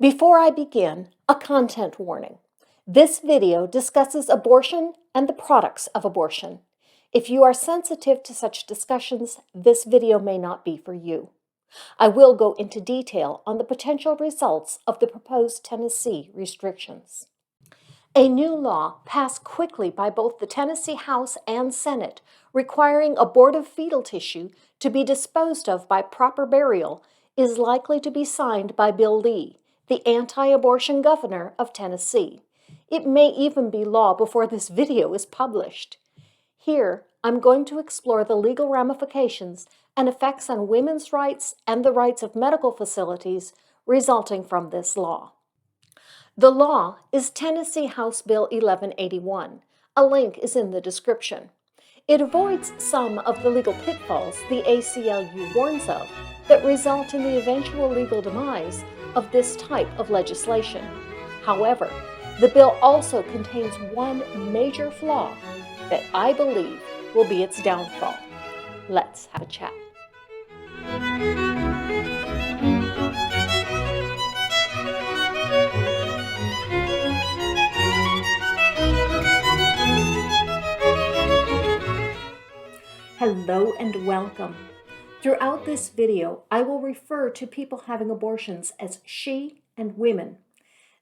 Before I begin, a content warning. This video discusses abortion and the products of abortion. If you are sensitive to such discussions, this video may not be for you. I will go into detail on the potential results of the proposed Tennessee restrictions. A new law passed quickly by both the Tennessee House and Senate requiring abortive fetal tissue to be disposed of by proper burial is likely to be signed by Bill Lee, the anti-abortion governor of Tennessee. It may even be law before this video is published. Here, I'm going to explore the legal ramifications and effects on women's rights and the rights of medical facilities resulting from this law. The law is Tennessee House Bill 1181. A link is in the description. It avoids some of the legal pitfalls the ACLU warns of that result in the eventual legal demise of this type of legislation. However, the bill also contains one major flaw that I believe will be its downfall. Let's have a chat. Hello and welcome. Throughout this video, I will refer to people having abortions as she and women.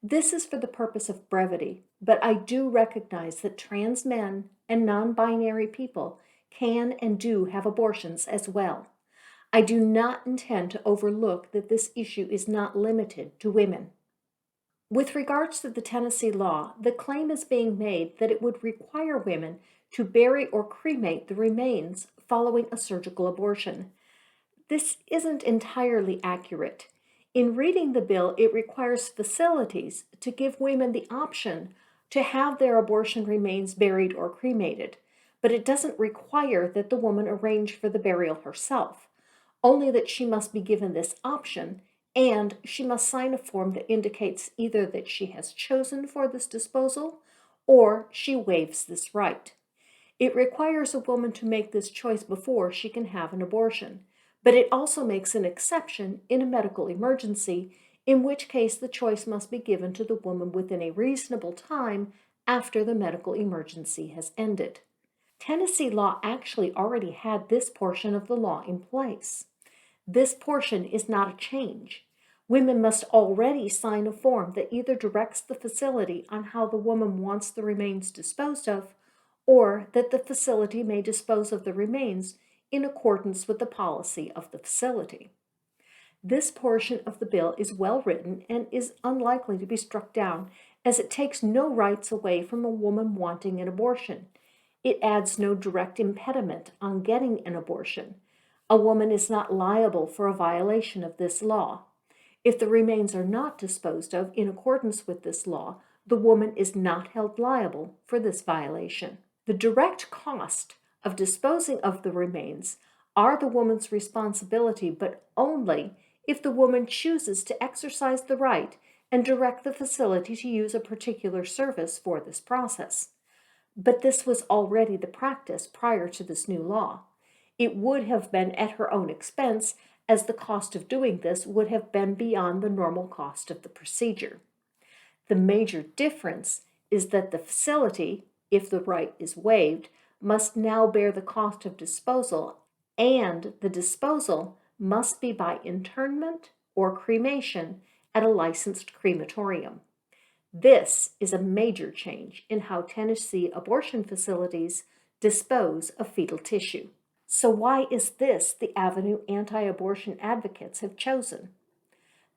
This is for the purpose of brevity, but I do recognize that trans men and non-binary people can and do have abortions as well. I do not intend to overlook that this issue is not limited to women. With regards to the Tennessee law, the claim is being made that it would require women to bury or cremate the remains following a surgical abortion. This isn't entirely accurate. In reading the bill, it requires facilities to give women the option to have their abortion remains buried or cremated, but it doesn't require that the woman arrange for the burial herself, only that she must be given this option, and she must sign a form that indicates either that she has chosen for this disposal or she waives this right. It requires a woman to make this choice before she can have an abortion, but it also makes an exception in a medical emergency, in which case the choice must be given to the woman within a reasonable time after the medical emergency has ended. Tennessee law actually already had this portion of the law in place. This portion is not a change. Women must already sign a form that either directs the facility on how the woman wants the remains disposed of, or that the facility may dispose of the remains in accordance with the policy of the facility. This portion of the bill is well written and is unlikely to be struck down, as it takes no rights away from a woman wanting an abortion. It adds no direct impediment on getting an abortion. A woman is not liable for a violation of this law. If the remains are not disposed of in accordance with this law, the woman is not held liable for this violation. The direct cost of disposing of the remains are the woman's responsibility, but only if the woman chooses to exercise the right and direct the facility to use a particular service for this process. But this was already the practice prior to this new law. It would have been at her own expense, as the cost of doing this would have been beyond the normal cost of the procedure. The major difference is that the facility, if the right is waived, must now bear the cost of disposal, and the disposal must be by internment or cremation at a licensed crematorium. This is a major change in how Tennessee abortion facilities dispose of fetal tissue. So why is this the avenue anti-abortion advocates have chosen?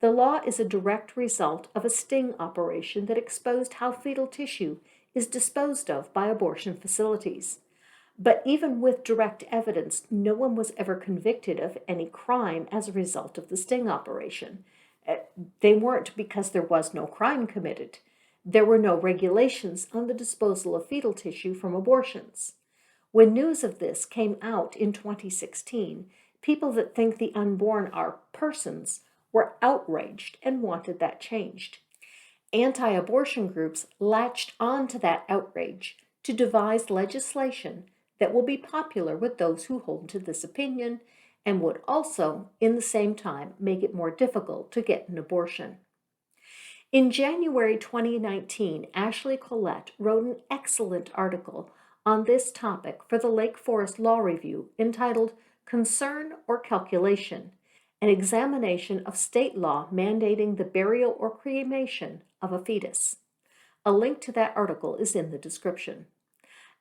The law is a direct result of a sting operation that exposed how fetal tissue is disposed of by abortion facilities. But even with direct evidence, no one was ever convicted of any crime as a result of the sting operation. They weren't, because there was no crime committed. There were no regulations on the disposal of fetal tissue from abortions. When news of this came out in 2016, people that think the unborn are persons were outraged and wanted that changed. Anti-abortion groups latched on to that outrage to devise legislation that will be popular with those who hold to this opinion and would also, in the same time, make it more difficult to get an abortion. In January 2019, Ashley Collette wrote an excellent article on this topic for the Lake Forest Law Review entitled Concern or Calculation, an examination of state law mandating the burial or cremation of a fetus. A link to that article is in the description.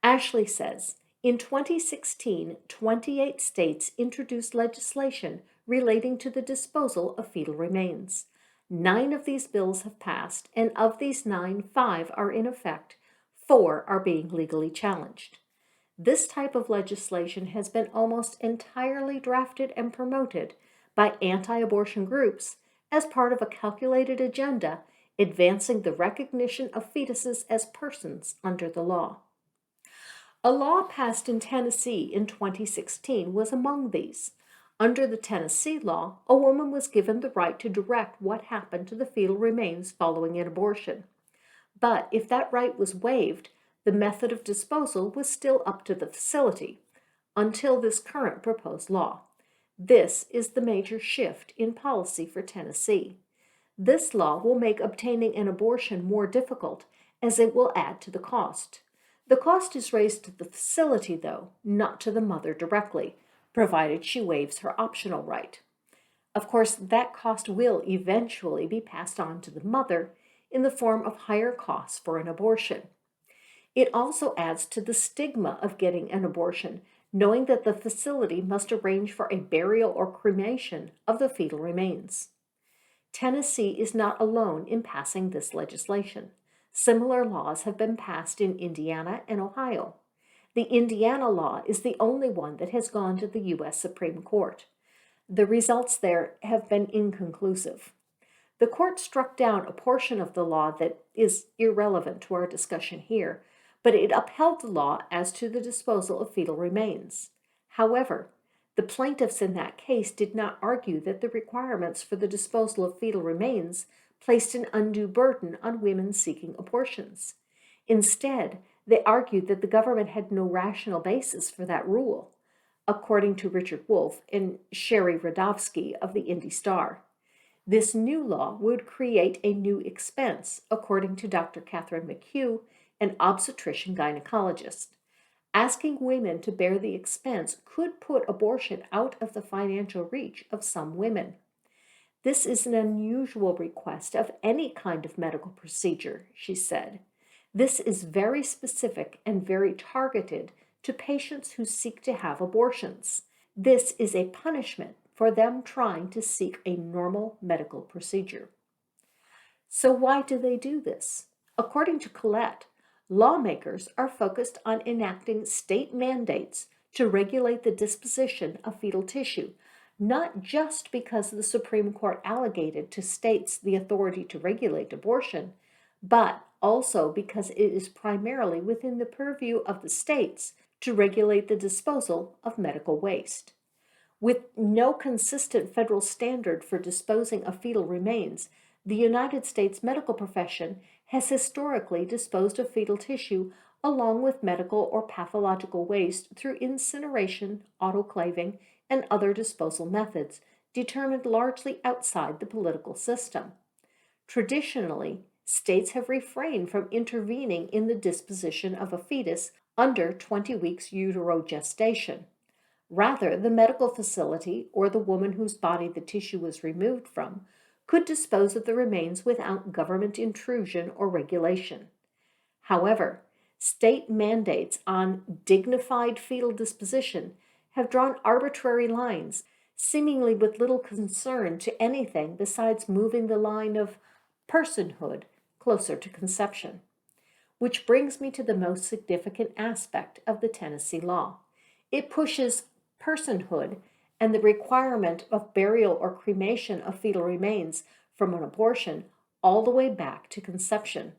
Ashley says, in 2016, 28 states introduced legislation relating to the disposal of fetal remains. 9 of these bills have passed, and of these 9, 5 are in effect, 4 are being legally challenged. This type of legislation has been almost entirely drafted and promoted by anti-abortion groups as part of a calculated agenda advancing the recognition of fetuses as persons under the law. A law passed in Tennessee in 2016 was among these. Under the Tennessee law, a woman was given the right to direct what happened to the fetal remains following an abortion. But if that right was waived, the method of disposal was still up to the facility, until this current proposed law. This is the major shift in policy for Tennessee. This law will make obtaining an abortion more difficult, as it will add to the cost. The cost is raised to the facility, though, not to the mother directly, provided she waives her optional right. Of course, that cost will eventually be passed on to the mother in the form of higher costs for an abortion. It also adds to the stigma of getting an abortion, knowing that the facility must arrange for a burial or cremation of the fetal remains. Tennessee is not alone in passing this legislation. Similar laws have been passed in Indiana and Ohio. The Indiana law is the only one that has gone to the U.S. Supreme Court. The results there have been inconclusive. The court struck down a portion of the law that is irrelevant to our discussion here, but it upheld the law as to the disposal of fetal remains. However, the plaintiffs in that case did not argue that the requirements for the disposal of fetal remains placed an undue burden on women seeking abortions. Instead, they argued that the government had no rational basis for that rule, according to Richard Wolff and Sherry Radovsky of the Indy Star. This new law would create a new expense, according to Dr. Catherine McHugh, an obstetrician gynecologist. Asking women to bear the expense could put abortion out of the financial reach of some women. This is an unusual request of any kind of medical procedure, she said. This is very specific and very targeted to patients who seek to have abortions. This is a punishment for them trying to seek a normal medical procedure. So why do they do this? According to Collette, lawmakers are focused on enacting state mandates to regulate the disposition of fetal tissue, not just because the Supreme Court delegated to states the authority to regulate abortion, but also because it is primarily within the purview of the states to regulate the disposal of medical waste. With no consistent federal standard for disposing of fetal remains, the United States medical profession has historically disposed of fetal tissue along with medical or pathological waste through incineration, autoclaving, and other disposal methods, determined largely outside the political system. Traditionally, states have refrained from intervening in the disposition of a fetus under 20 weeks uterogestation. Rather, the medical facility or the woman whose body the tissue was removed from could dispose of the remains without government intrusion or regulation. However, state mandates on dignified fetal disposition have drawn arbitrary lines, seemingly with little concern to anything besides moving the line of personhood closer to conception. Which brings me to the most significant aspect of the Tennessee law. It pushes personhood and the requirement of burial or cremation of fetal remains from an abortion all the way back to conception.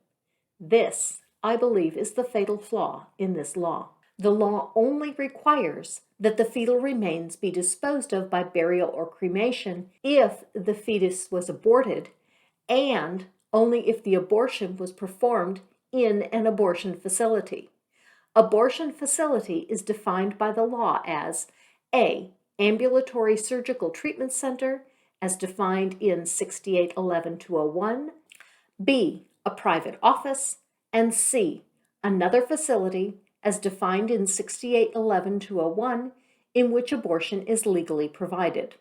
This, I believe, is the fatal flaw in this law. The law only requires that the fetal remains be disposed of by burial or cremation if the fetus was aborted, and only if the abortion was performed in an abortion facility. Abortion facility is defined by the law as A. Ambulatory surgical treatment center, as defined in 6811-201, B, a private office, and C, another facility as defined in 6811-201 in which abortion is legally provided.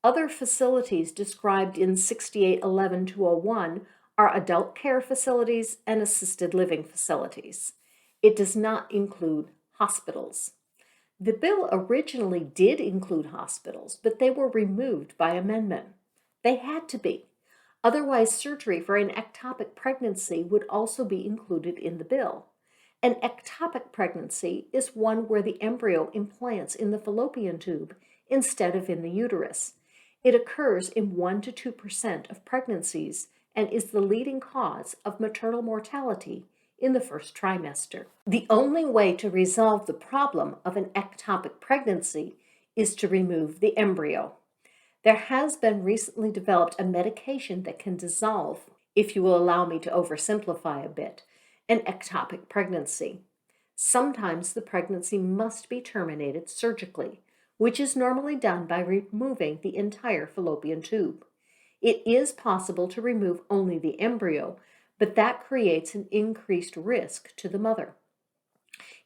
Other facilities described in 6811-201 are adult care facilities and assisted living facilities. It does not include hospitals. The bill originally did include hospitals, but they were removed by amendment. They had to be. Otherwise, surgery for an ectopic pregnancy would also be included in the bill. An ectopic pregnancy is one where the embryo implants in the fallopian tube instead of in the uterus. It occurs in 1 to 2% of pregnancies and is the leading cause of maternal mortality in the first trimester. The only way to resolve the problem of an ectopic pregnancy is to remove the embryo. There has been recently developed a medication that can dissolve, if you will allow me to oversimplify a bit, an ectopic pregnancy. Sometimes the pregnancy must be terminated surgically, which is normally done by removing the entire fallopian tube. It is possible to remove only the embryo, but that creates an increased risk to the mother.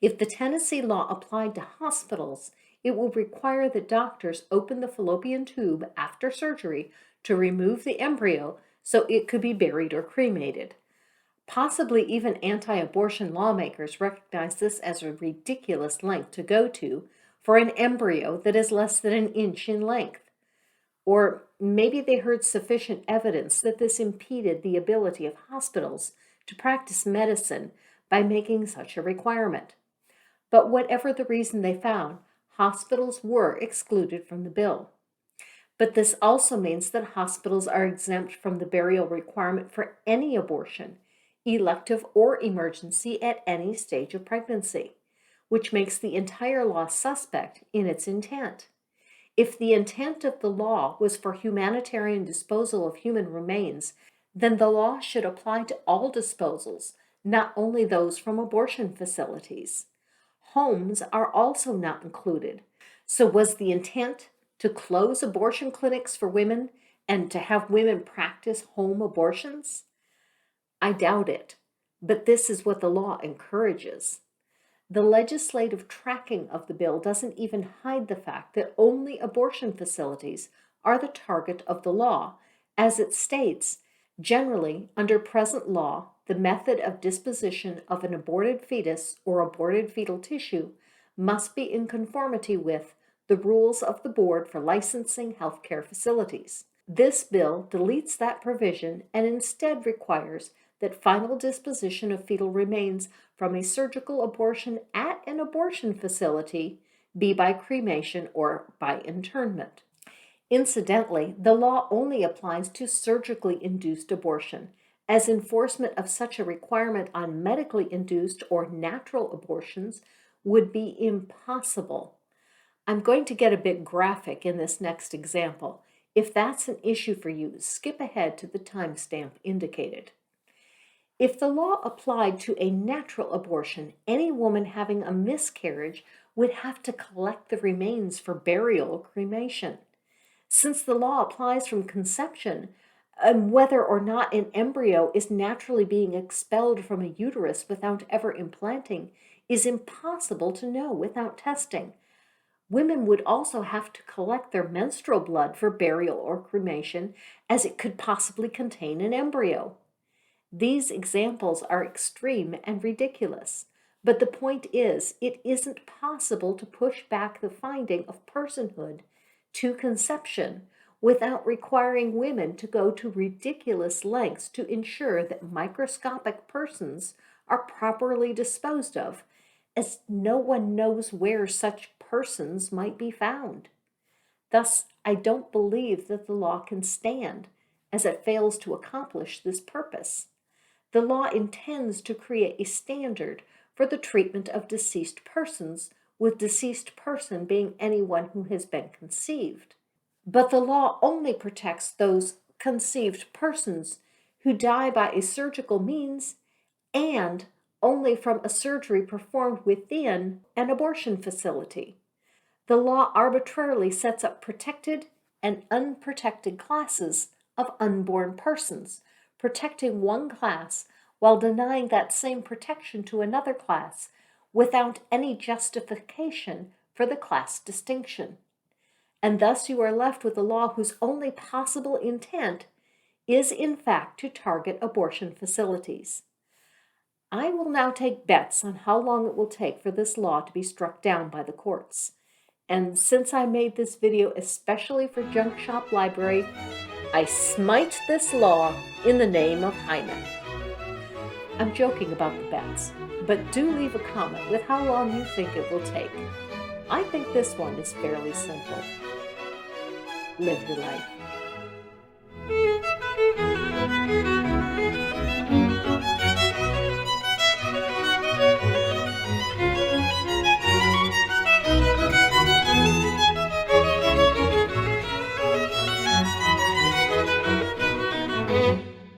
If the Tennessee law applied to hospitals, it will require that doctors open the fallopian tube after surgery to remove the embryo so it could be buried or cremated. Possibly even anti-abortion lawmakers recognize this as a ridiculous length to go to for an embryo that is less than an inch in length. Or maybe they heard sufficient evidence that this impeded the ability of hospitals to practice medicine by making such a requirement. But whatever the reason they found, hospitals were excluded from the bill. But this also means that hospitals are exempt from the burial requirement for any abortion, elective or emergency at any stage of pregnancy, which makes the entire law suspect in its intent. If the intent of the law was for humanitarian disposal of human remains, then the law should apply to all disposals, not only those from abortion facilities. Homes are also not included. So was the intent to close abortion clinics for women and to have women practice home abortions? I doubt it, but this is what the law encourages. The legislative tracking of the bill doesn't even hide the fact that only abortion facilities are the target of the law. As it states, generally, under present law, the method of disposition of an aborted fetus or aborted fetal tissue must be in conformity with the rules of the Board for Licensing Healthcare Facilities. This bill deletes that provision and instead requires that final disposition of fetal remains from a surgical abortion at an abortion facility be by cremation or by internment. Incidentally, the law only applies to surgically induced abortion, as enforcement of such a requirement on medically induced or natural abortions would be impossible. I'm going to get a bit graphic in this next example. If that's an issue for you, skip ahead to the timestamp indicated. If the law applied to a natural abortion, any woman having a miscarriage would have to collect the remains for burial or cremation. Since the law applies from conception, whether or not an embryo is naturally being expelled from a uterus without ever implanting is impossible to know without testing. Women would also have to collect their menstrual blood for burial or cremation, as it could possibly contain an embryo. These examples are extreme and ridiculous, but the point is, it isn't possible to push back the finding of personhood to conception without requiring women to go to ridiculous lengths to ensure that microscopic persons are properly disposed of, as no one knows where such persons might be found. Thus, I don't believe that the law can stand, as it fails to accomplish this purpose. The law intends to create a standard for the treatment of deceased persons, with deceased person being anyone who has been conceived. But the law only protects those conceived persons who die by a surgical means and only from a surgery performed within an abortion facility. The law arbitrarily sets up protected and unprotected classes of unborn persons, protecting one class while denying that same protection to another class without any justification for the class distinction. And thus you are left with a law whose only possible intent is in fact to target abortion facilities. I will now take bets on how long it will take for this law to be struck down by the courts. And since I made this video especially for Junk Shop Library, I smite this law in the name of Hymen. I'm joking about the bets, but do leave a comment with how long you think it will take. I think this one is fairly simple. Live your life.